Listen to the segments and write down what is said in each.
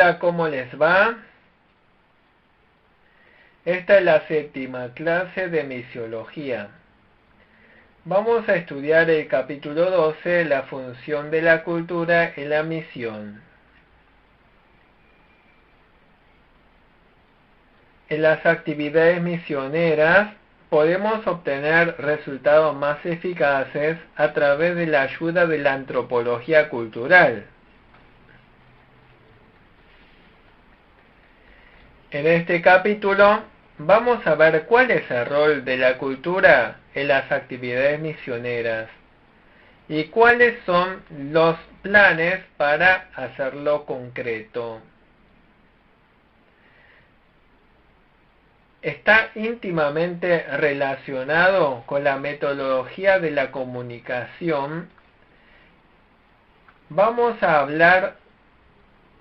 Hola, ¿cómo les va? Esta es la 7ª clase de Misiología. Vamos a estudiar el capítulo 12, la función de la cultura en la misión. En las actividades misioneras podemos obtener resultados más eficaces a través de la ayuda de la antropología cultural. En este capítulo vamos a ver cuál es el rol de la cultura en las actividades misioneras y cuáles son los planes para hacerlo concreto. Está íntimamente relacionado con la metodología de la comunicación. Vamos a hablar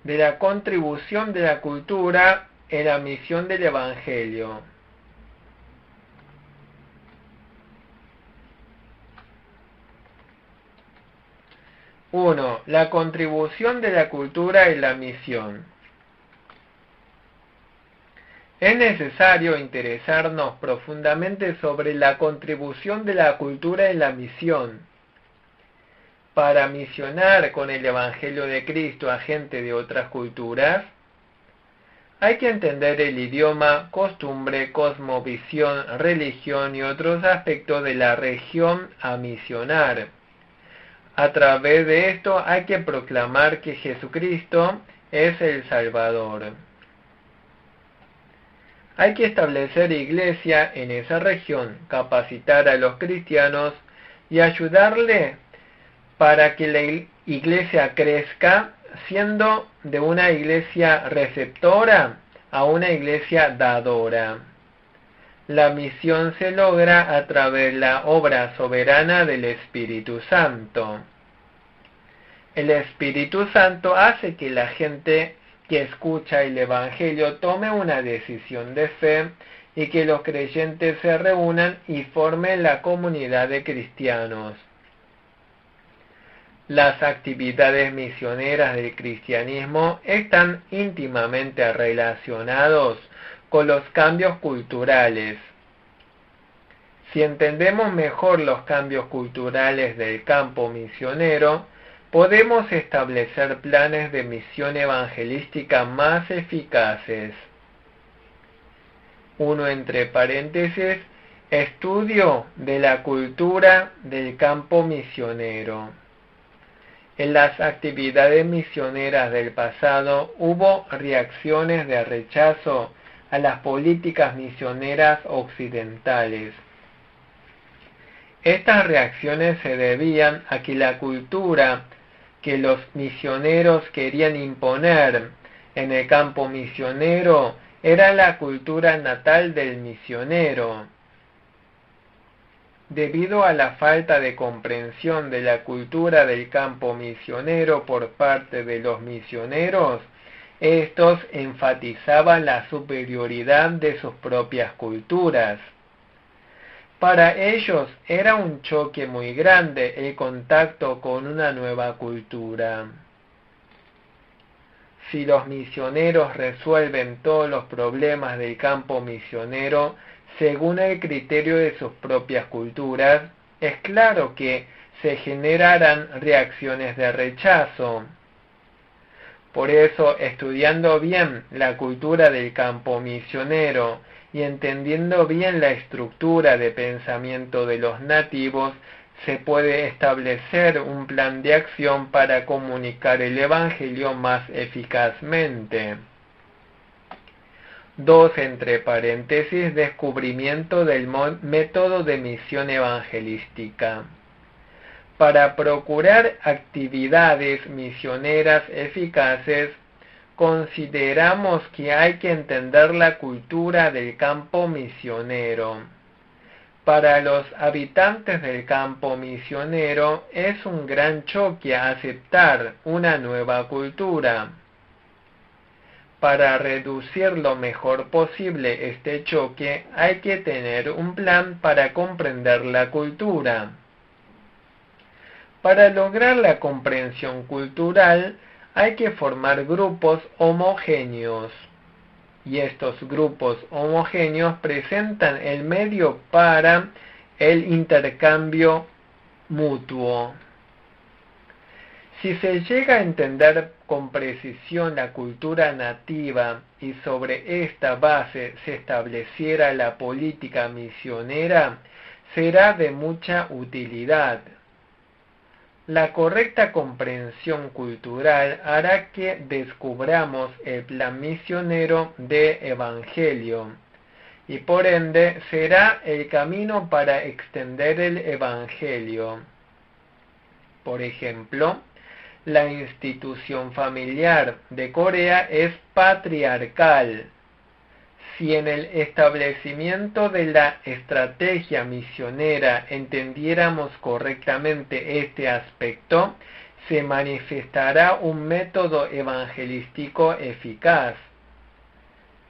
de la contribución de la cultura en la misión del Evangelio. Uno, la contribución de la cultura en la misión. Es necesario interesarnos profundamente sobre la contribución de la cultura en la misión. Para misionar con el Evangelio de Cristo a gente de otras culturas, hay que entender el idioma, costumbre, cosmovisión, religión y otros aspectos de la región a misionar. A través de esto hay que proclamar que Jesucristo es el Salvador. Hay que establecer iglesia en esa región, capacitar a los cristianos y ayudarle para que la iglesia crezca, siendo de una iglesia receptora a una iglesia dadora. La misión se logra a través de la obra soberana del Espíritu Santo. El Espíritu Santo hace que la gente que escucha el Evangelio tome una decisión de fe y que los creyentes se reúnan y formen la comunidad de cristianos. Las actividades misioneras del cristianismo están íntimamente relacionados con los cambios culturales. Si entendemos mejor los cambios culturales del campo misionero, podemos establecer planes de misión evangelística más eficaces. Uno entre paréntesis, estudio de la cultura del campo misionero. En las actividades misioneras del pasado hubo reacciones de rechazo a las políticas misioneras occidentales. Estas reacciones se debían a que la cultura que los misioneros querían imponer en el campo misionero era la cultura natal del misionero. Debido a la falta de comprensión de la cultura del campo misionero por parte de los misioneros, estos enfatizaban la superioridad de sus propias culturas. Para ellos era un choque muy grande el contacto con una nueva cultura. Si los misioneros resuelven todos los problemas del campo misionero según el criterio de sus propias culturas, es claro que se generarán reacciones de rechazo. Por eso, estudiando bien la cultura del campo misionero y entendiendo bien la estructura de pensamiento de los nativos, se puede establecer un plan de acción para comunicar el Evangelio más eficazmente. 2 entre paréntesis, descubrimiento del método de misión evangelística. Para procurar actividades misioneras eficaces, consideramos que hay que entender la cultura del campo misionero. Para los habitantes del campo misionero es un gran choque aceptar una nueva cultura. Para reducir lo mejor posible este choque, hay que tener un plan para comprender la cultura. Para lograr la comprensión cultural, hay que formar grupos homogéneos. Y estos grupos homogéneos presentan el medio para el intercambio mutuo. Si se llega a entender con precisión la cultura nativa y sobre esta base se estableciera la política misionera, será de mucha utilidad. La correcta comprensión cultural hará que descubramos el plan misionero de Evangelio y por ende será el camino para extender el Evangelio. Por ejemplo, la institución familiar de Corea es patriarcal. Si en el establecimiento de la estrategia misionera entendiéramos correctamente este aspecto, se manifestará un método evangelístico eficaz.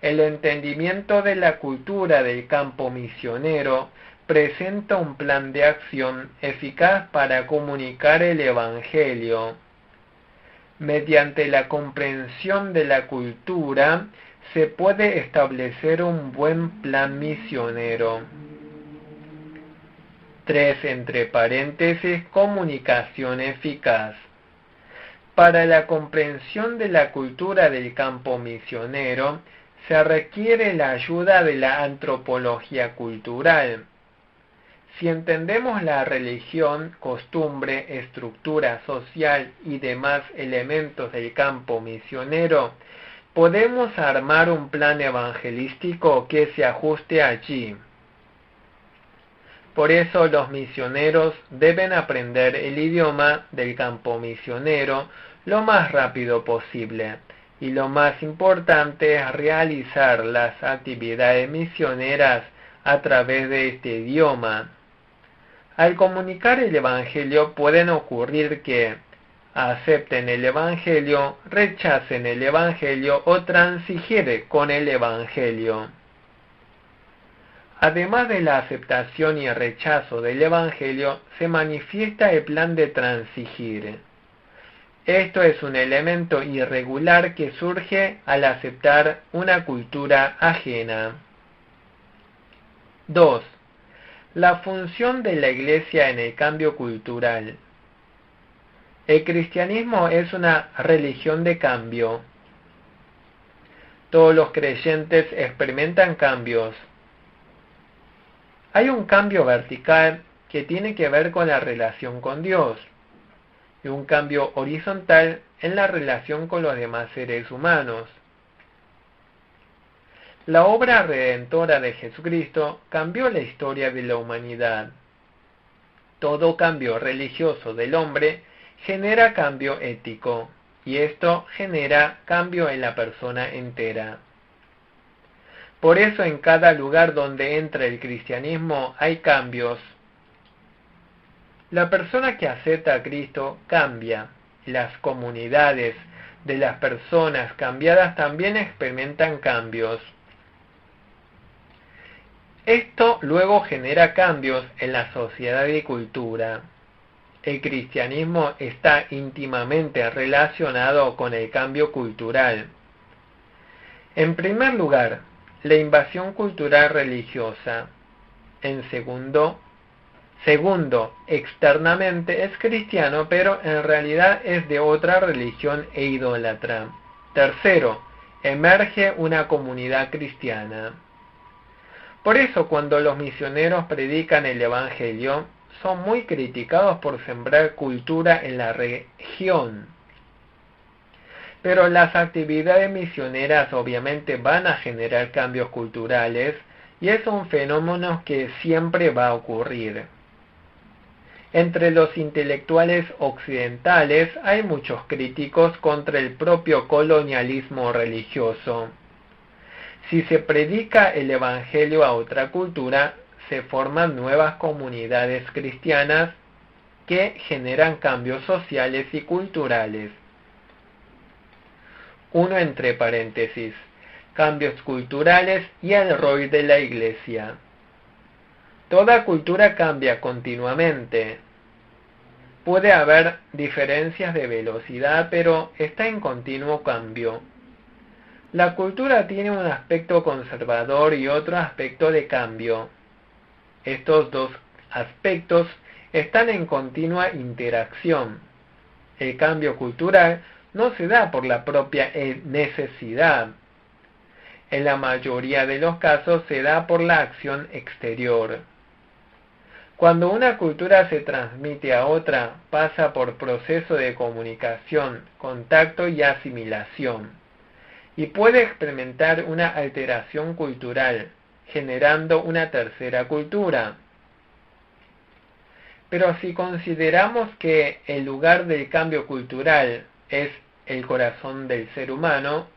El entendimiento de la cultura del campo misionero presenta un plan de acción eficaz para comunicar el Evangelio. Mediante la comprensión de la cultura, se puede establecer un buen plan misionero. 3 entre paréntesis, comunicación eficaz. Para la comprensión de la cultura del campo misionero, se requiere la ayuda de la antropología cultural. Si entendemos la religión, costumbre, estructura social y demás elementos del campo misionero, podemos armar un plan evangelístico que se ajuste allí. Por eso los misioneros deben aprender el idioma del campo misionero lo más rápido posible, y lo más importante es realizar las actividades misioneras a través de este idioma. Al comunicar el Evangelio pueden ocurrir que acepten el Evangelio, rechacen el Evangelio o transigieran con el Evangelio. Además de la aceptación y rechazo del Evangelio, se manifiesta el plan de transigir. Esto es un elemento irregular que surge al aceptar una cultura ajena. 2. La función de la Iglesia en el cambio cultural. El cristianismo es una religión de cambio. Todos los creyentes experimentan cambios. Hay un cambio vertical que tiene que ver con la relación con Dios y un cambio horizontal en la relación con los demás seres humanos. La obra redentora de Jesucristo cambió la historia de la humanidad. Todo cambio religioso del hombre genera cambio ético, y esto genera cambio en la persona entera. Por eso en cada lugar donde entra el cristianismo hay cambios. La persona que acepta a Cristo cambia. Las comunidades de las personas cambiadas también experimentan cambios. Esto luego genera cambios en la sociedad y cultura. El cristianismo está íntimamente relacionado con el cambio cultural. En primer lugar, la invasión cultural religiosa. En segundo, externamente es cristiano, pero en realidad es de otra religión e idólatra. Tercero, emerge una comunidad cristiana. Por eso, cuando los misioneros predican el Evangelio, son muy criticados por sembrar cultura en la región. Pero las actividades misioneras obviamente van a generar cambios culturales y es un fenómeno que siempre va a ocurrir. Entre los intelectuales occidentales hay muchos críticos contra el propio colonialismo religioso. Si se predica el Evangelio a otra cultura, se forman nuevas comunidades cristianas que generan cambios sociales y culturales. 1 entre paréntesis, cambios culturales y el rol de la Iglesia. Toda cultura cambia continuamente. Puede haber diferencias de velocidad, pero está en continuo cambio. La cultura tiene un aspecto conservador y otro aspecto de cambio. Estos dos aspectos están en continua interacción. El cambio cultural no se da por la propia necesidad. En la mayoría de los casos se da por la acción exterior. Cuando una cultura se transmite a otra, pasa por proceso de comunicación, contacto y asimilación, y puede experimentar una alteración cultural, generando una tercera cultura. Pero si consideramos que el lugar del cambio cultural es el corazón del ser humano,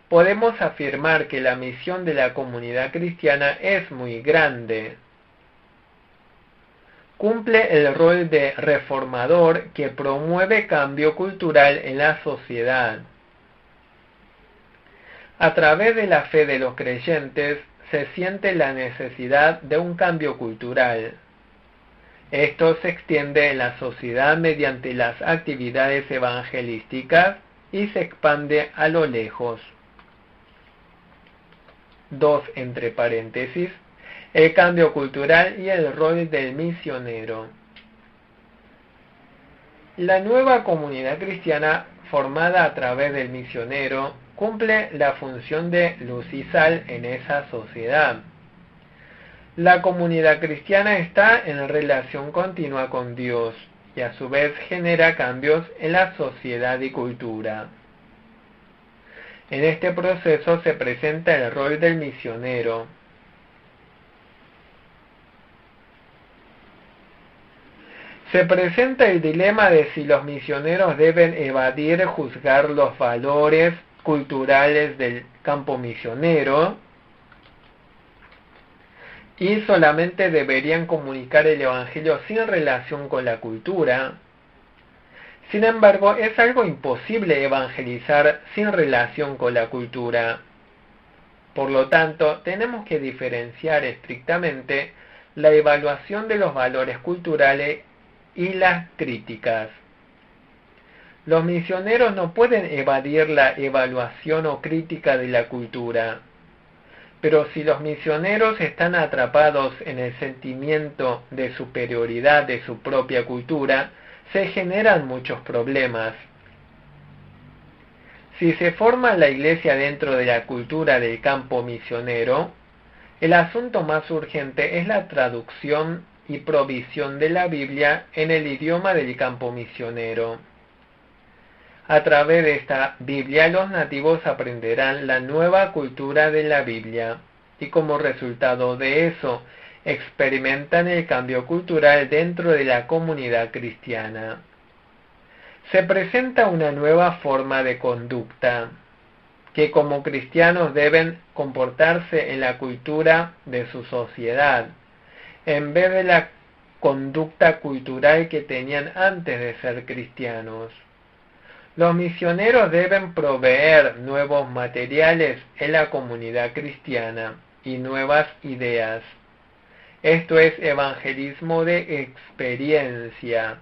podemos afirmar que la misión de la comunidad cristiana es muy grande. Cumple el rol de reformador que promueve cambio cultural en la sociedad. A través de la fe de los creyentes se siente la necesidad de un cambio cultural. Esto se extiende en la sociedad mediante las actividades evangelísticas y se expande a lo lejos. 2 entre paréntesis, el cambio cultural y el rol del misionero. La nueva comunidad cristiana formada a través del misionero cumple la función de luz y sal en esa sociedad. La comunidad cristiana está en relación continua con Dios y a su vez genera cambios en la sociedad y cultura. En este proceso se presenta el rol del misionero. Se presenta el dilema de si los misioneros deben evadir juzgar los valores culturales del campo misionero y solamente deberían comunicar el Evangelio sin relación con la cultura. Sin embargo, es algo imposible evangelizar sin relación con la cultura. Por lo tanto, tenemos que diferenciar estrictamente la evaluación de los valores culturales y las críticas. Los misioneros no pueden evadir la evaluación o crítica de la cultura. Pero si los misioneros están atrapados en el sentimiento de superioridad de su propia cultura, se generan muchos problemas. Si se forma la iglesia dentro de la cultura del campo misionero, el asunto más urgente es la traducción y provisión de la Biblia en el idioma del campo misionero. A través de esta Biblia los nativos aprenderán la nueva cultura de la Biblia y como resultado de eso experimentan el cambio cultural dentro de la comunidad cristiana. Se presenta una nueva forma de conducta, que como cristianos deben comportarse en la cultura de su sociedad, en vez de la conducta cultural que tenían antes de ser cristianos. Los misioneros deben proveer nuevos materiales en la comunidad cristiana y nuevas ideas. Esto es evangelismo de experiencia.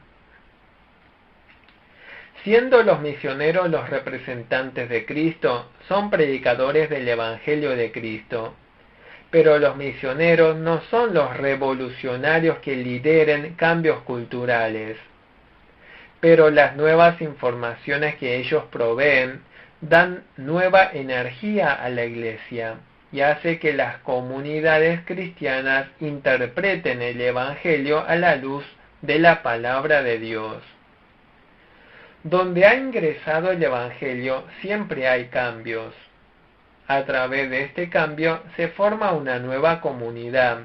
Siendo los misioneros los representantes de Cristo, son predicadores del Evangelio de Cristo. Pero los misioneros no son los revolucionarios que lideren cambios culturales. Pero las nuevas informaciones que ellos proveen dan nueva energía a la iglesia y hace que las comunidades cristianas interpreten el Evangelio a la luz de la palabra de Dios. Donde ha ingresado el Evangelio siempre hay cambios. A través de este cambio se forma una nueva comunidad.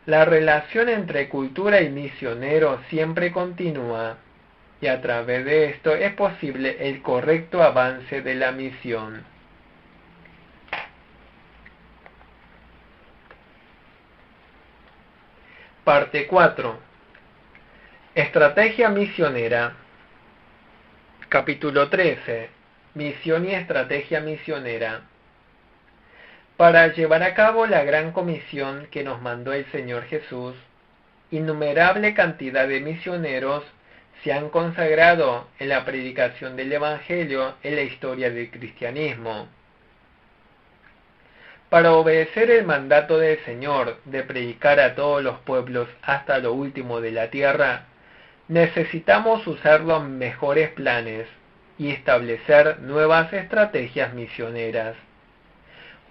La relación entre cultura y misionero siempre continúa, y a través de esto es posible el correcto avance de la misión. Parte 4. Estrategia misionera. Capítulo 13. Misión y estrategia misionera. Para llevar a cabo la gran comisión que nos mandó el Señor Jesús, innumerable cantidad de misioneros se han consagrado en la predicación del Evangelio en la historia del cristianismo. Para obedecer el mandato del Señor de predicar a todos los pueblos hasta lo último de la tierra, necesitamos usar los mejores planes y establecer nuevas estrategias misioneras.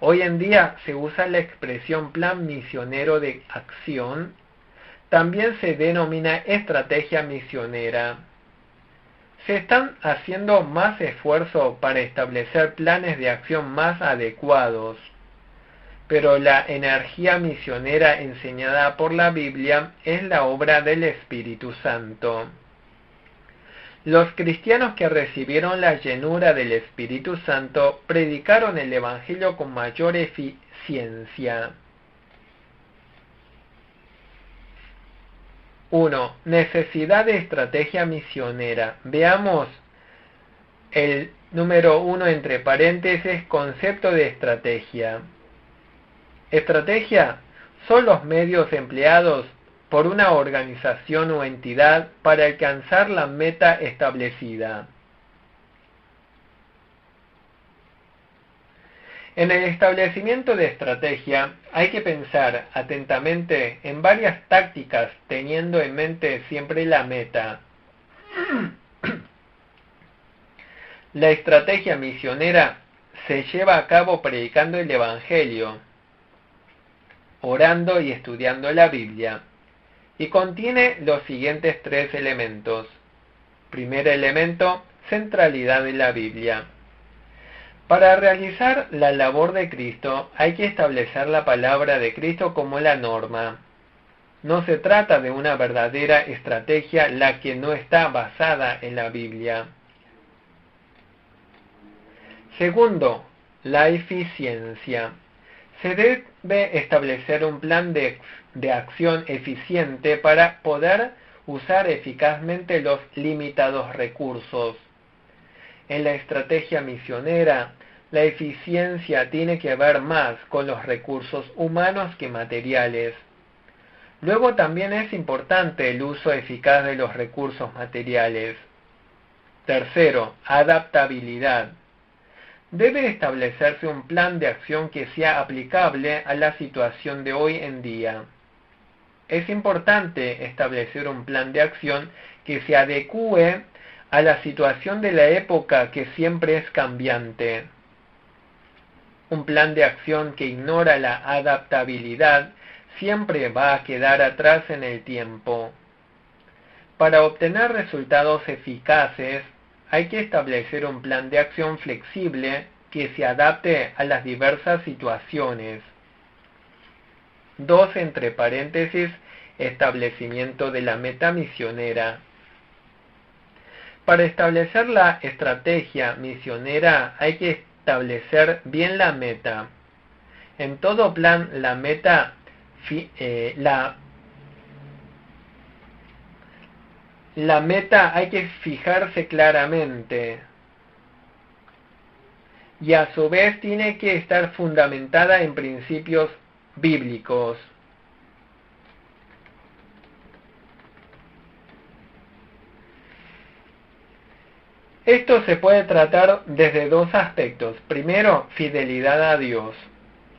Hoy en día se usa la expresión plan misionero de acción, también se denomina estrategia misionera. Se están haciendo más esfuerzos para establecer planes de acción más adecuados, pero la energía misionera enseñada por la Biblia es la obra del Espíritu Santo. Los cristianos que recibieron la llenura del Espíritu Santo predicaron el Evangelio con mayor eficiencia. 1. Necesidad de estrategia misionera. Veamos el número 1 entre paréntesis, concepto de estrategia. Estrategia son los medios empleados por una organización o entidad para alcanzar la meta establecida. En el establecimiento de estrategia hay que pensar atentamente en varias tácticas teniendo en mente siempre la meta. La estrategia misionera se lleva a cabo predicando el Evangelio, orando y estudiando la Biblia, y contiene los siguientes 3 elementos. Primer elemento, centralidad de la Biblia. Para realizar la labor de Cristo hay que establecer la palabra de Cristo como la norma. No se trata de una verdadera estrategia la que no está basada en la Biblia. Segundo, la eficiencia. Se debe establecer un plan de acción eficiente para poder usar eficazmente los limitados recursos. En la estrategia misionera, la eficiencia tiene que ver más con los recursos humanos que materiales. Luego también es importante el uso eficaz de los recursos materiales. Tercero, adaptabilidad. Debe establecerse un plan de acción que sea aplicable a la situación de hoy en día. Es importante establecer un plan de acción que se adecúe a la situación de la época que siempre es cambiante. Un plan de acción que ignora la adaptabilidad siempre va a quedar atrás en el tiempo. Para obtener resultados eficaces, hay que establecer un plan de acción flexible que se adapte a las diversas situaciones. 2 entre paréntesis, establecimiento de la meta misionera. Para establecer la estrategia misionera hay que establecer bien la meta. En todo plan, la meta hay que fijarse claramente y a su vez tiene que estar fundamentada en principios bíblicos. Esto se puede tratar desde 2 aspectos. Primero, fidelidad a Dios.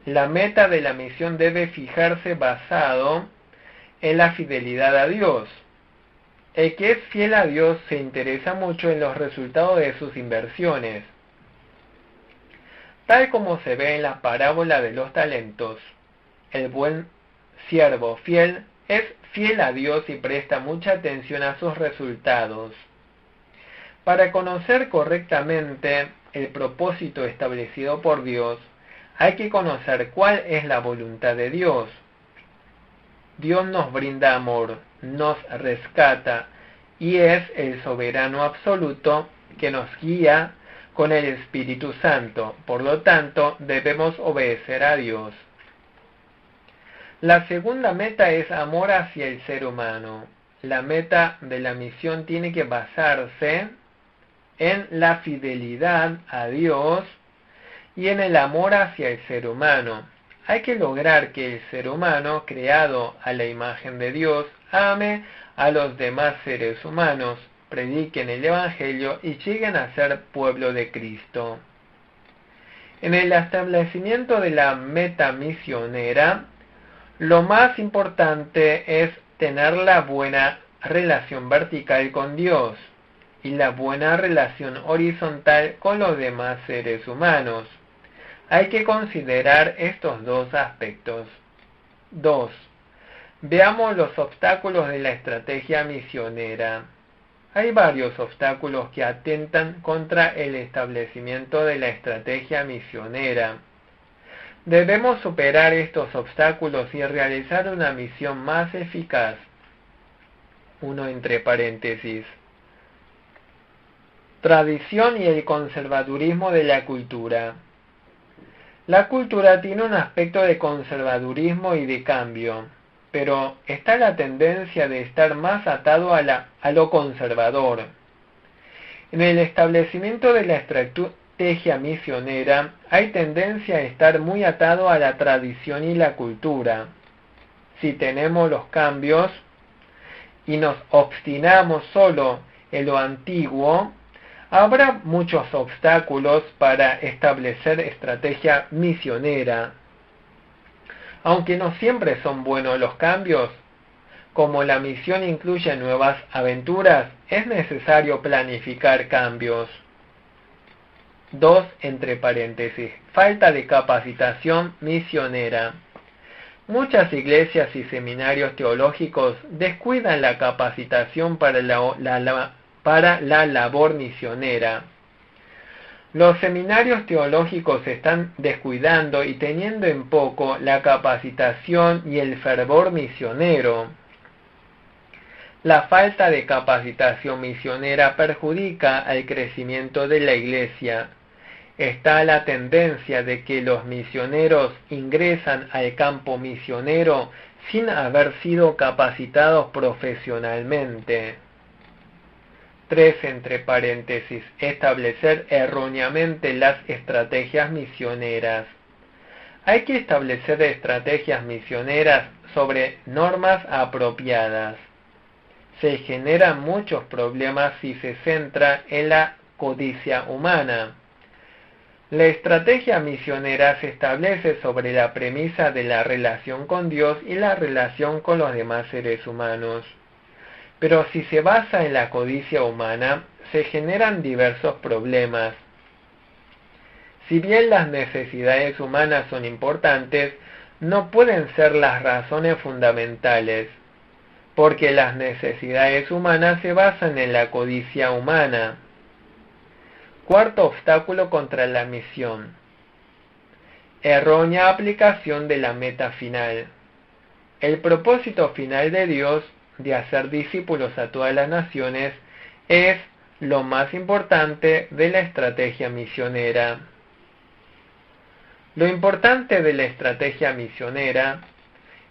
La meta de la misión debe fijarse basado en la fidelidad a Dios. El que es fiel a Dios se interesa mucho en los resultados de sus inversiones. Tal como se ve en la parábola de los talentos, el buen siervo fiel es fiel a Dios y presta mucha atención a sus resultados. Para conocer correctamente el propósito establecido por Dios, hay que conocer cuál es la voluntad de Dios. Dios nos brinda amor, nos rescata y es el soberano absoluto que nos guía con el Espíritu Santo. Por lo tanto, debemos obedecer a Dios. La segunda meta es amor hacia el ser humano. La meta de la misión tiene que basarse en la fidelidad a Dios y en el amor hacia el ser humano. Hay que lograr que el ser humano, creado a la imagen de Dios, ame a los demás seres humanos prediquen el Evangelio y lleguen a ser pueblo de Cristo. En el establecimiento de la meta misionera, lo más importante es tener la buena relación vertical con Dios y la buena relación horizontal con los demás seres humanos. Hay que considerar estos dos aspectos. 2. Veamos los obstáculos de la estrategia misionera. Hay varios obstáculos que atentan contra el establecimiento de la estrategia misionera. Debemos superar estos obstáculos y realizar una misión más eficaz. 1 entre paréntesis. Tradición y el conservadurismo de la cultura. La cultura tiene un aspecto de conservadurismo y de cambio, pero está la tendencia de estar más atado a lo conservador. En el establecimiento de la estrategia misionera hay tendencia a estar muy atado a la tradición y la cultura. Si tenemos los cambios y nos obstinamos solo en lo antiguo, habrá muchos obstáculos para establecer estrategia misionera. Aunque no siempre son buenos los cambios, como la misión incluye nuevas aventuras, es necesario planificar cambios. 2 entre paréntesis. Falta de capacitación misionera. Muchas iglesias y seminarios teológicos descuidan la capacitación para la labor misionera. Los seminarios teológicos están descuidando y teniendo en poco la capacitación y el fervor misionero. La falta de capacitación misionera perjudica al crecimiento de la iglesia. Está la tendencia de que los misioneros ingresan al campo misionero sin haber sido capacitados profesionalmente. 3 entre paréntesis. Establecer erróneamente las estrategias misioneras. Hay que establecer estrategias misioneras sobre normas apropiadas. Se generan muchos problemas si se centra en la codicia humana. La estrategia misionera se establece sobre la premisa de la relación con Dios y la relación con los demás seres humanos. Pero si se basa en la codicia humana, se generan diversos problemas. Si bien las necesidades humanas son importantes, no pueden ser las razones fundamentales, porque las necesidades humanas se basan en la codicia humana. Cuarto obstáculo contra la misión. Errónea aplicación de la meta final. El propósito final de Dios de hacer discípulos a todas las naciones es lo más importante de la estrategia misionera. Lo importante de la estrategia misionera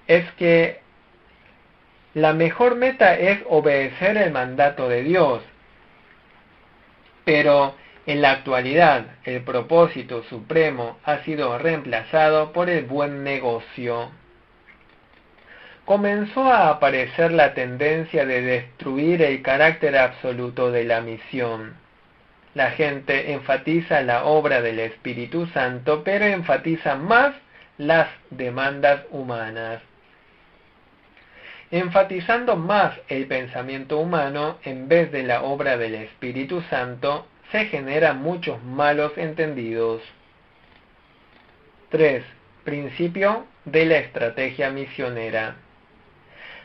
es que la mejor meta es obedecer el mandato de Dios, pero en la actualidad el propósito supremo ha sido reemplazado por el buen negocio. Comenzó a aparecer la tendencia de destruir el carácter absoluto de la misión. La gente enfatiza la obra del Espíritu Santo, pero enfatiza más las demandas humanas. Enfatizando más el pensamiento humano en vez de la obra del Espíritu Santo, se generan muchos malos entendidos. 3. Principio de la estrategia misionera.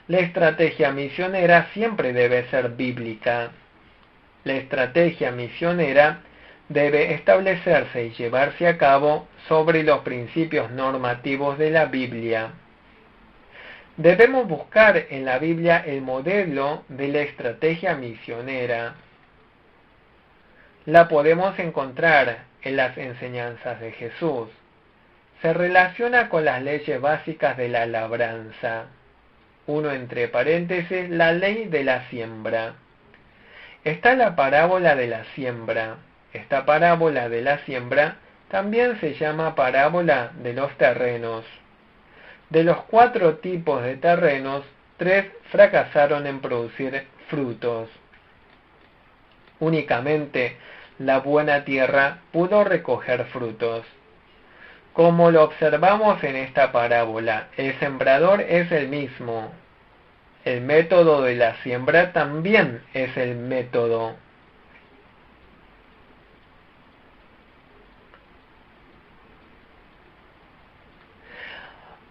La estrategia misionera siempre debe ser bíblica. La estrategia misionera debe establecerse y llevarse a cabo sobre los principios normativos de la Biblia. Debemos buscar en la Biblia el modelo de la estrategia misionera. La podemos encontrar en las enseñanzas de Jesús. Se relaciona con las leyes básicas de la labranza. 1 entre paréntesis, la ley de la siembra. Está la parábola de la siembra. Esta parábola de la siembra también se llama parábola de los terrenos. De los 4 tipos de terrenos, 3 fracasaron en producir frutos. Únicamente la buena tierra pudo recoger frutos. Como lo observamos en esta parábola, el sembrador es el mismo. El método de la siembra también es el método.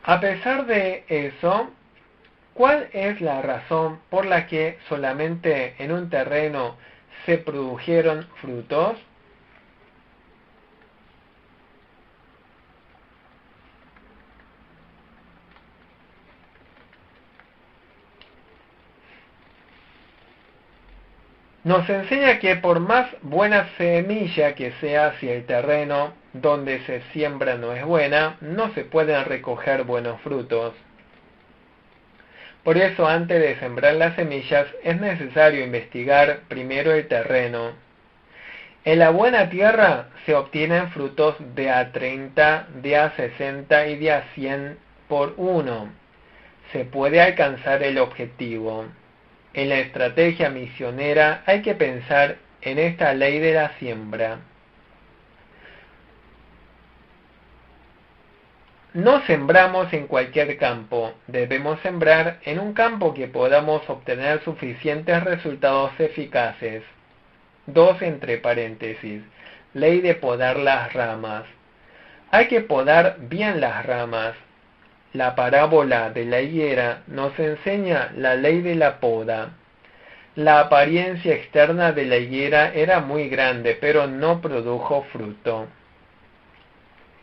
A pesar de eso, ¿cuál es la razón por la que solamente en un terreno se produjeron frutos? Nos enseña que por más buena semilla que sea, si el terreno donde se siembra no es buena, no se pueden recoger buenos frutos. Por eso, antes de sembrar las semillas, es necesario investigar primero el terreno. En la buena tierra se obtienen frutos de a 30, de a 60 y de a 100 por uno. Se puede alcanzar el objetivo. En la estrategia misionera hay que pensar en esta ley de la siembra. No sembramos en cualquier campo, debemos sembrar en un campo que podamos obtener suficientes resultados eficaces. 2 entre paréntesis. Ley de podar las ramas. Hay que podar bien las ramas. La parábola de la higuera nos enseña la ley de la poda. La apariencia externa de la higuera era muy grande, pero no produjo fruto.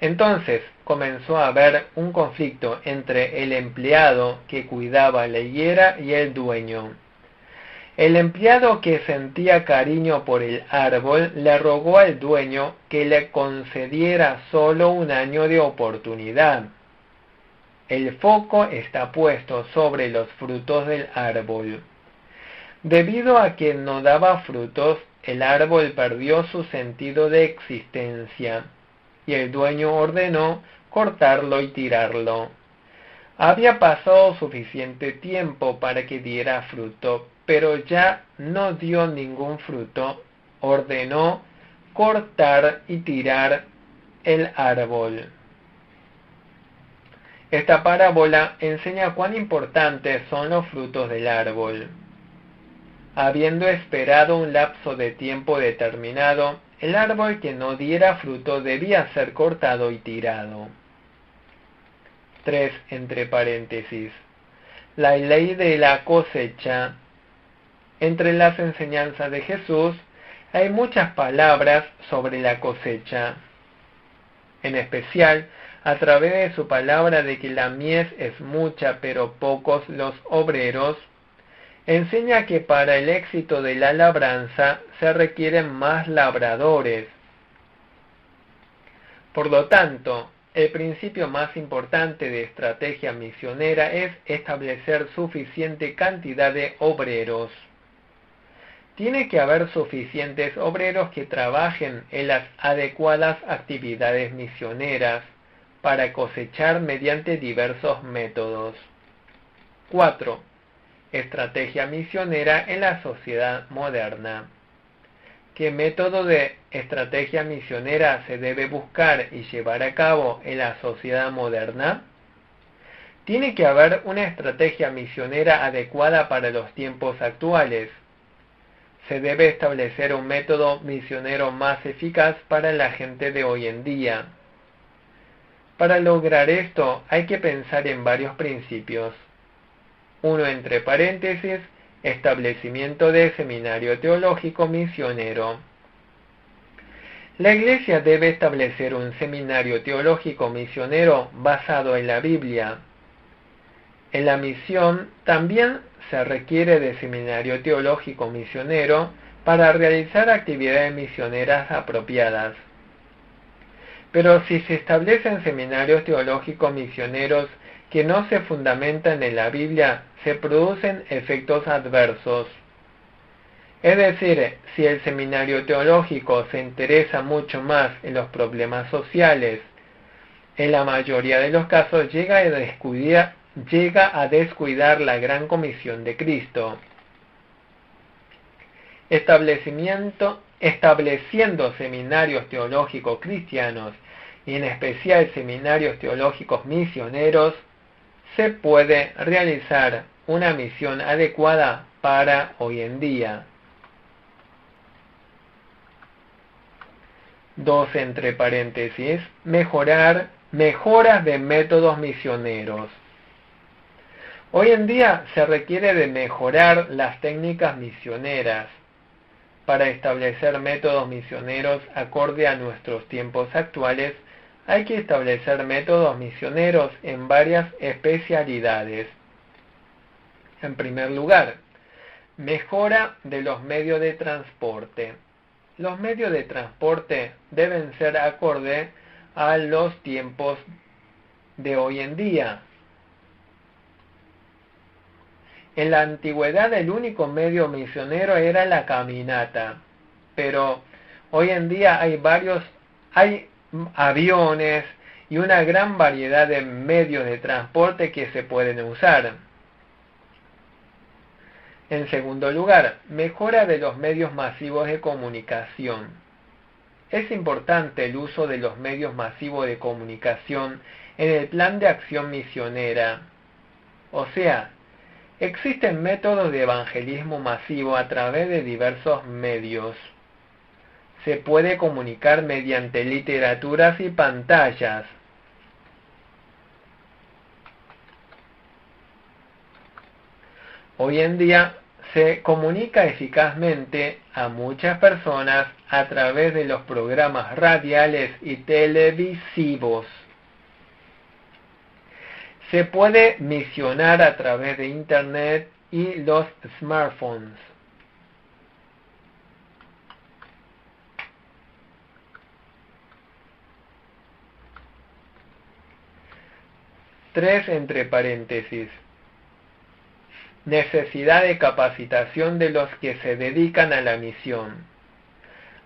Entonces comenzó a haber un conflicto entre el empleado que cuidaba la higuera y el dueño. El empleado, que sentía cariño por el árbol, le rogó al dueño que le concediera solo un año de oportunidad. El foco está puesto sobre los frutos del árbol. Debido a que no daba frutos, el árbol perdió su sentido de existencia, y el dueño ordenó cortarlo y tirarlo. Había pasado suficiente tiempo para que diera fruto, pero ya no dio ningún fruto. Ordenó cortar y tirar el árbol. Esta parábola enseña cuán importantes son los frutos del árbol. Habiendo esperado un lapso de tiempo determinado, el árbol que no diera fruto debía ser cortado y tirado. 3 entre paréntesis. La ley de la cosecha. Entre las enseñanzas de Jesús hay muchas palabras sobre la cosecha. En especial, a través de su palabra de que la mies es mucha pero pocos los obreros, enseña que para el éxito de la labranza se requieren más labradores. Por lo tanto, el principio más importante de estrategia misionera es establecer suficiente cantidad de obreros. Tiene que haber suficientes obreros que trabajen en las adecuadas actividades misioneras para cosechar mediante diversos métodos. 4. Estrategia misionera en la sociedad moderna. ¿Qué método de estrategia misionera se debe buscar y llevar a cabo en la sociedad moderna? Tiene que haber una estrategia misionera adecuada para los tiempos actuales. Se debe establecer un método misionero más eficaz para la gente de hoy en día. Para lograr esto hay que pensar en varios principios. 1 entre paréntesis, establecimiento de seminario teológico misionero. La Iglesia debe establecer un seminario teológico misionero basado en la Biblia. En la misión también se requiere de seminario teológico misionero para realizar actividades misioneras apropiadas. Pero si se establecen seminarios teológicos misioneros que no se fundamentan en la Biblia, se producen efectos adversos. Es decir, si el seminario teológico se interesa mucho más en los problemas sociales, en la mayoría de los casos llega a descuidar la gran comisión de Cristo. estableciendo seminarios teológicos cristianos y en especial seminarios teológicos misioneros, se puede realizar una misión adecuada para hoy en día. 2 entre paréntesis, mejoras de métodos misioneros. Hoy en día se requiere de mejorar las técnicas misioneras para establecer métodos misioneros acorde a nuestros tiempos actuales. Hay que establecer métodos misioneros en varias especialidades. En primer lugar, mejora de los medios de transporte. Los medios de transporte deben ser acorde a los tiempos de hoy en día. En la antigüedad el único medio misionero era la caminata, pero hoy en día hay aviones y una gran variedad de medios de transporte que se pueden usar. En segundo lugar, mejora de los medios masivos de comunicación. Es importante el uso de los medios masivos de comunicación en el plan de acción misionera. O sea, existen métodos de evangelismo masivo a través de diversos medios. Se puede comunicar mediante literaturas y pantallas. Hoy en día se comunica eficazmente a muchas personas a través de los programas radiales y televisivos. Se puede misionar a través de Internet y los smartphones. Tres entre paréntesis. Necesidad de capacitación de los que se dedican a la misión.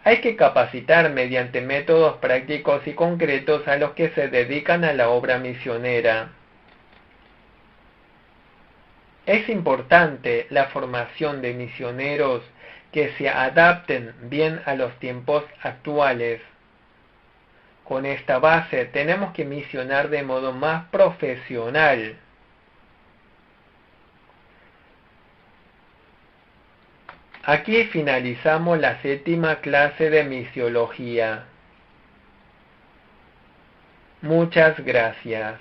Hay que capacitar mediante métodos prácticos y concretos a los que se dedican a la obra misionera. Es importante la formación de misioneros que se adapten bien a los tiempos actuales. Con esta base tenemos que misionar de modo más profesional. Aquí finalizamos la 7ª clase de misiología. Muchas gracias.